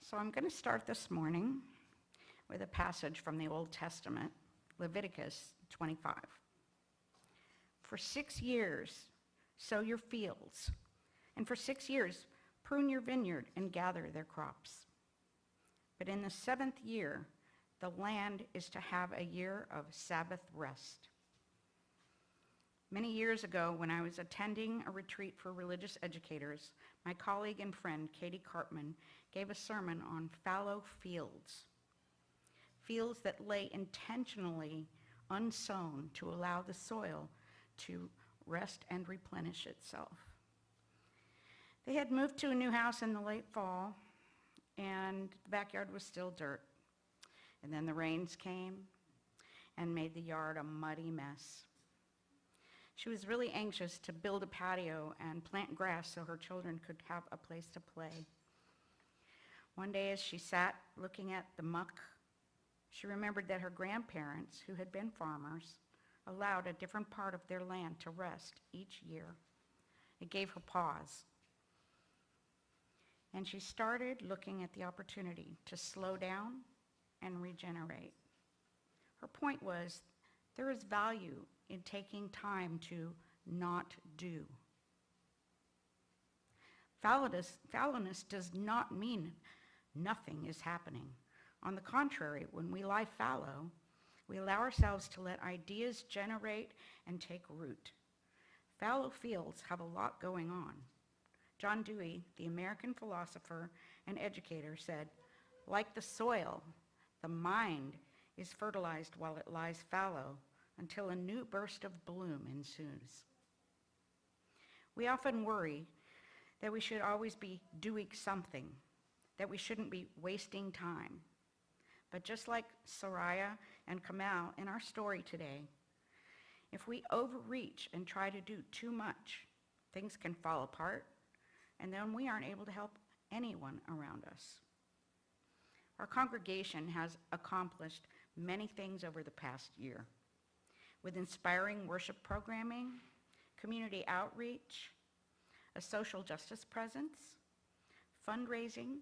So I'm going to start this morning with a passage from the Old Testament, Leviticus 25. For 6 years, sow your fields, and for 6 years, prune your vineyard and gather their crops. But in the 7th year, the land is to have a year of Sabbath rest. Many years ago, when I was attending a retreat for religious educators, my colleague and friend, Katie Cartman, gave a sermon on fallow fields. Fields that lay intentionally unsown to allow the soil to rest and replenish itself. They had moved to a new house in the late fall, and the backyard was still dirt. And then the rains came and made the yard a muddy mess. She was really anxious to build a patio and plant grass so her children could have a place to play. One day as she sat looking at the muck, she remembered that her grandparents, who had been farmers, allowed a different part of their land to rest each year. It gave her pause. And she started looking at the opportunity to slow down and regenerate. Her point was, there is value in taking time to not do. Fallowness does not mean nothing is happening. On the contrary, when we lie fallow, we allow ourselves to let ideas generate and take root. Fallow fields have a lot going on. John Dewey, the American philosopher and educator, said, like the soil, the mind is fertilized while it lies fallow until a new burst of bloom ensues. We often worry that we should always be doing something, that we shouldn't be wasting time. But just like Soraya and Kamal in our story today, if we overreach and try to do too much, things can fall apart, and then we aren't able to help anyone around us. Our congregation has accomplished many things over the past year, with inspiring worship programming, community outreach, a social justice presence, fundraising,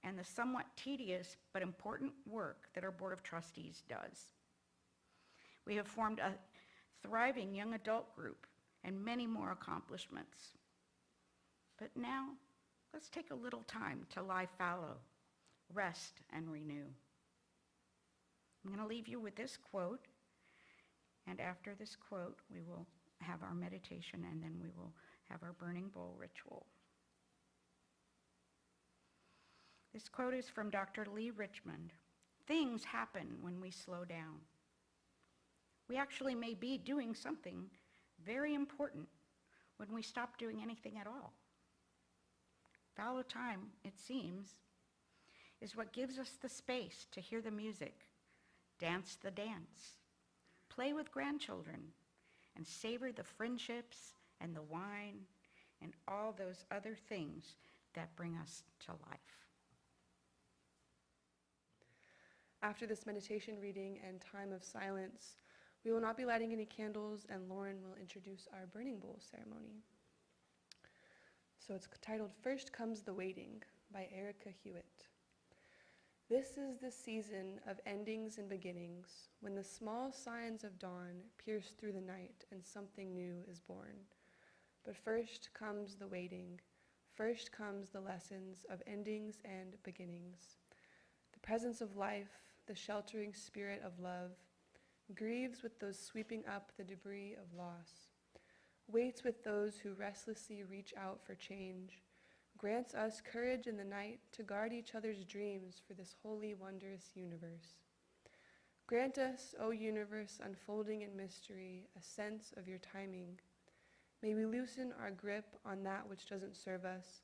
and the somewhat tedious but important work that our Board of Trustees does. We have formed a thriving young adult group and many more accomplishments. But now, let's take a little time to lie fallow, rest, and renew. I'm going to leave you with this quote, and after this quote, we will have our meditation, and then we will have our burning bowl ritual. This quote is from Dr. Lee Richmond. Things happen when we slow down. We actually may be doing something very important when we stop doing anything at all. Fallow time, it seems, is what gives us the space to hear the music, dance the dance, play with grandchildren, and savor the friendships and the wine and all those other things that bring us to life. After this meditation reading and time of silence, we will not be lighting any candles, and Lauren will introduce our burning bowl ceremony. So it's titled First Comes the Waiting by Erica Hewitt. This is the season of endings and beginnings, when the small signs of dawn pierce through the night and something new is born. But first comes the waiting, first comes the lessons of endings and beginnings. The presence of life, the sheltering spirit of love, grieves with those sweeping up the debris of loss, waits with those who restlessly reach out for change, grants us courage in the night to guard each other's dreams for this holy, wondrous universe. Grant us, O universe unfolding in mystery, a sense of your timing. May we loosen our grip on that which doesn't serve us,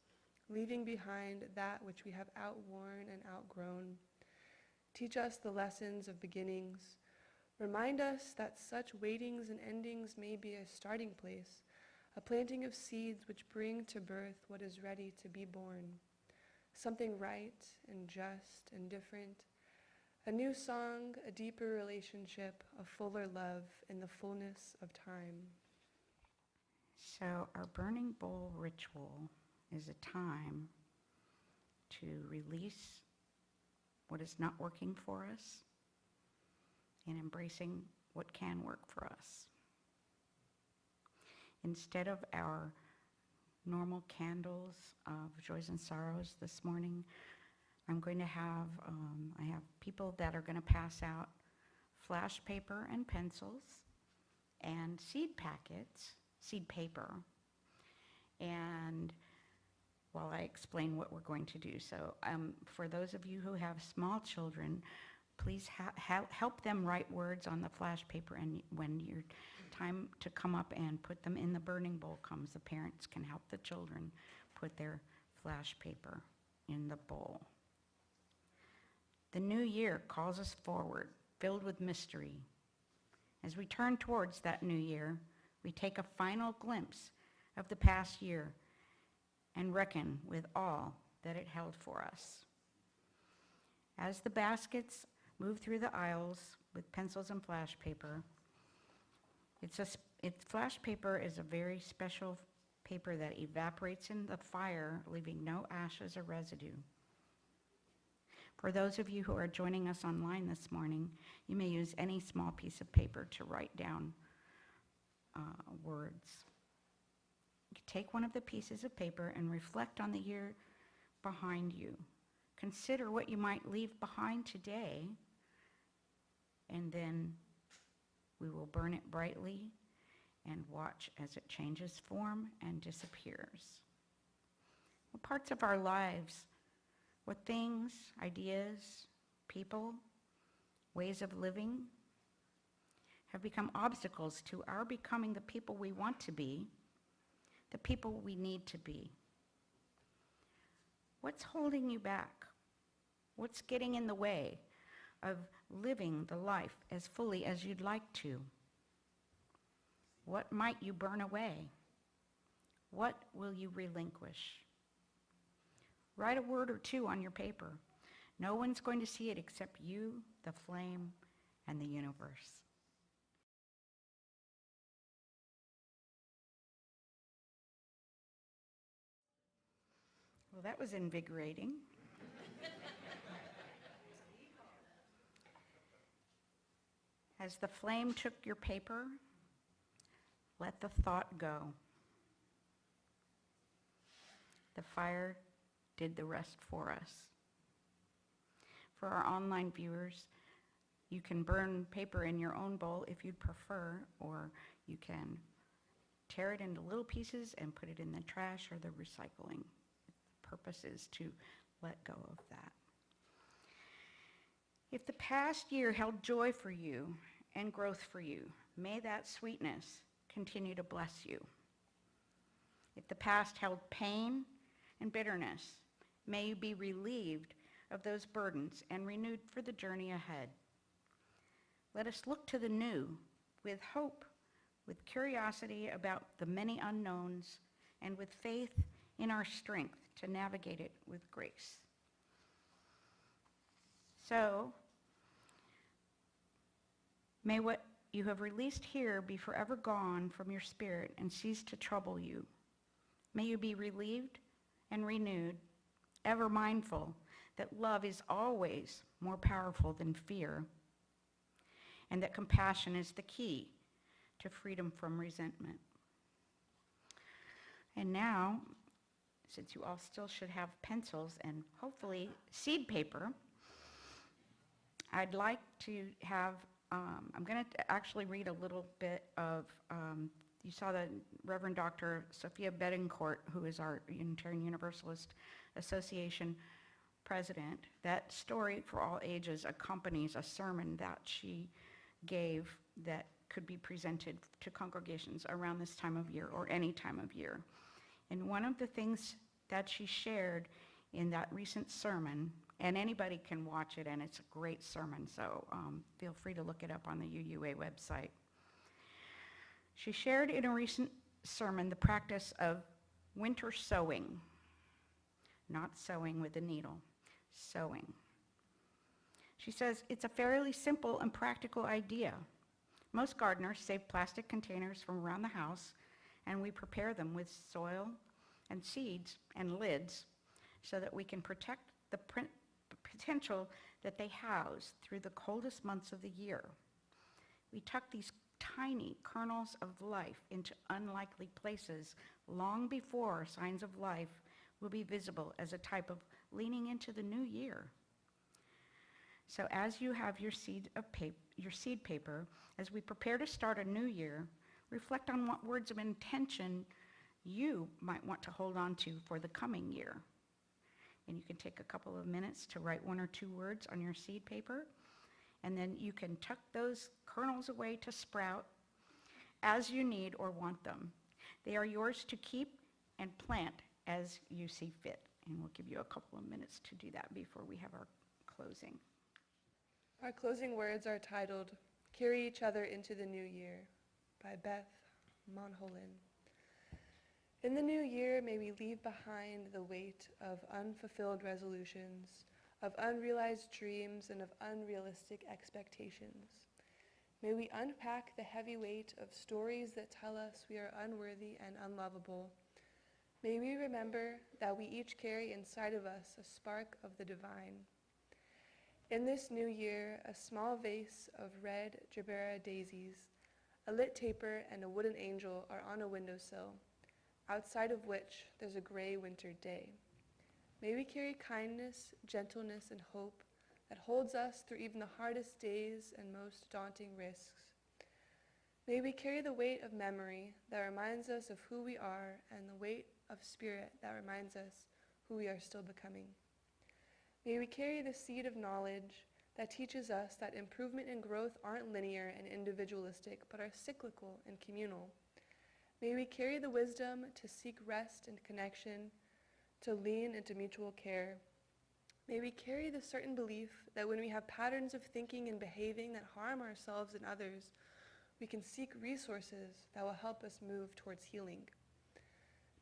leaving behind that which we have outworn and outgrown. Teach us the lessons of beginnings. Remind us that such waitings and endings may be a starting place, a planting of seeds which bring to birth what is ready to be born. Something right and just and different. A new song, a deeper relationship, a fuller love in the fullness of time. So our burning bowl ritual is a time to release what is not working for us and embracing what can work for us. Instead of our normal candles of joys and sorrows this morning, I'm going to have, I have people that are going to pass out flash paper and pencils and seed packets, seed paper, and while I explain what we're going to do. So for those of you who have small children, please help them write words on the flash paper, and when your time to come up and put them in the burning bowl comes, the parents can help the children put their flash paper in the bowl. The new year calls us forward, filled with mystery. As we turn towards that new year, we take a final glimpse of the past year and reckon with all that it held for us. As the baskets move through the aisles with pencils and flash paper, flash paper is a very special paper that evaporates in the fire, leaving no ashes or residue. For those of you who are joining us online this morning, you may use any small piece of paper to write down words. You can take one of the pieces of paper and reflect on the year behind you. Consider what you might leave behind today, and then we will burn it brightly and watch as it changes form and disappears. What parts of our lives, what things, ideas, people, ways of living have become obstacles to our becoming the people we want to be, the people we need to be? What's holding you back? What's getting in the way of living the life as fully as you'd like to? What might you burn away? What will you relinquish? Write a word or two on your paper. No one's going to see it except you, the flame, and the universe. Well, that was invigorating. As the flame took your paper, let the thought go. The fire did the rest for us. For our online viewers, you can burn paper in your own bowl if you'd prefer, or you can tear it into little pieces and put it in the trash or the recycling. The purpose is to let go of that. If the past year held joy for you and growth for you, may that sweetness continue to bless you. If the past held pain and bitterness, may you be relieved of those burdens and renewed for the journey ahead. Let us look to the new with hope, with curiosity about the many unknowns, and with faith in our strength to navigate it with grace. So, may what you have released here be forever gone from your spirit and cease to trouble you. May you be relieved and renewed, ever mindful that love is always more powerful than fear, and that compassion is the key to freedom from resentment. And now, since you all still should have pencils and hopefully seed paper, I'd like to have, I'm going to actually read a little bit of, you saw the Reverend Dr. Sophia Betancourt, who is our Unitarian Universalist Association president. That story for all ages accompanies a sermon that she gave that could be presented to congregations around this time of year or any time of year. And one of the things that she shared in that recent sermon, and anybody can watch it, and it's a great sermon, so feel free to look it up on the UUA website. She shared in a recent sermon the practice of winter sowing, not sewing with a needle, sewing. She says, it's a fairly simple and practical idea. Most gardeners save plastic containers from around the house, and we prepare them with soil and seeds and lids so that we can protect the potential that they house through the coldest months of the year. We tuck these tiny kernels of life into unlikely places long before signs of life will be visible as a type of leaning into the new year. So as you have your seed paper, as we prepare to start a new year, reflect on what words of intention you might want to hold on to for the coming year. And you can take a couple of minutes to write 1 or 2 words on your seed paper, and then you can tuck those kernels away to sprout as you need or want them. They are yours to keep and plant as you see fit. And we'll give you a couple of minutes to do that before we have our closing. Our closing words are titled, Carry Each Other into the New Year by Beth Monholin. In the new year, may we leave behind the weight of unfulfilled resolutions, of unrealized dreams, and of unrealistic expectations. May we unpack the heavy weight of stories that tell us we are unworthy and unlovable. May we remember that we each carry inside of us a spark of the divine. In this new year, a small vase of red gerbera daisies, a lit taper, and a wooden angel are on a windowsill, outside of which there's a gray winter day. May we carry kindness, gentleness, and hope that holds us through even the hardest days and most daunting risks. May we carry the weight of memory that reminds us of who we are and the weight of spirit that reminds us who we are still becoming. May we carry the seed of knowledge that teaches us that improvement and growth aren't linear and individualistic, but are cyclical and communal. May we carry the wisdom to seek rest and connection, to lean into mutual care. May we carry the certain belief that when we have patterns of thinking and behaving that harm ourselves and others, we can seek resources that will help us move towards healing.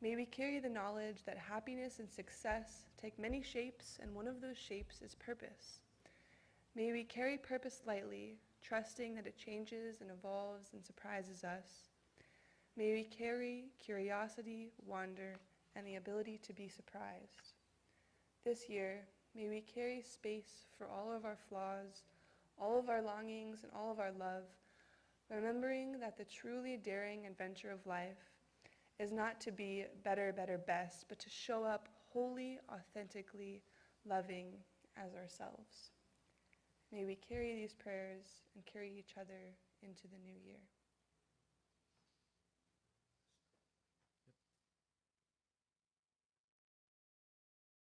May we carry the knowledge that happiness and success take many shapes, and one of those shapes is purpose. May we carry purpose lightly, trusting that it changes and evolves and surprises us. May we carry curiosity, wonder, and the ability to be surprised. This year, may we carry space for all of our flaws, all of our longings, and all of our love, remembering that the truly daring adventure of life is not to be better, better, best, but to show up wholly, authentically, loving as ourselves. May we carry these prayers and carry each other into the new year.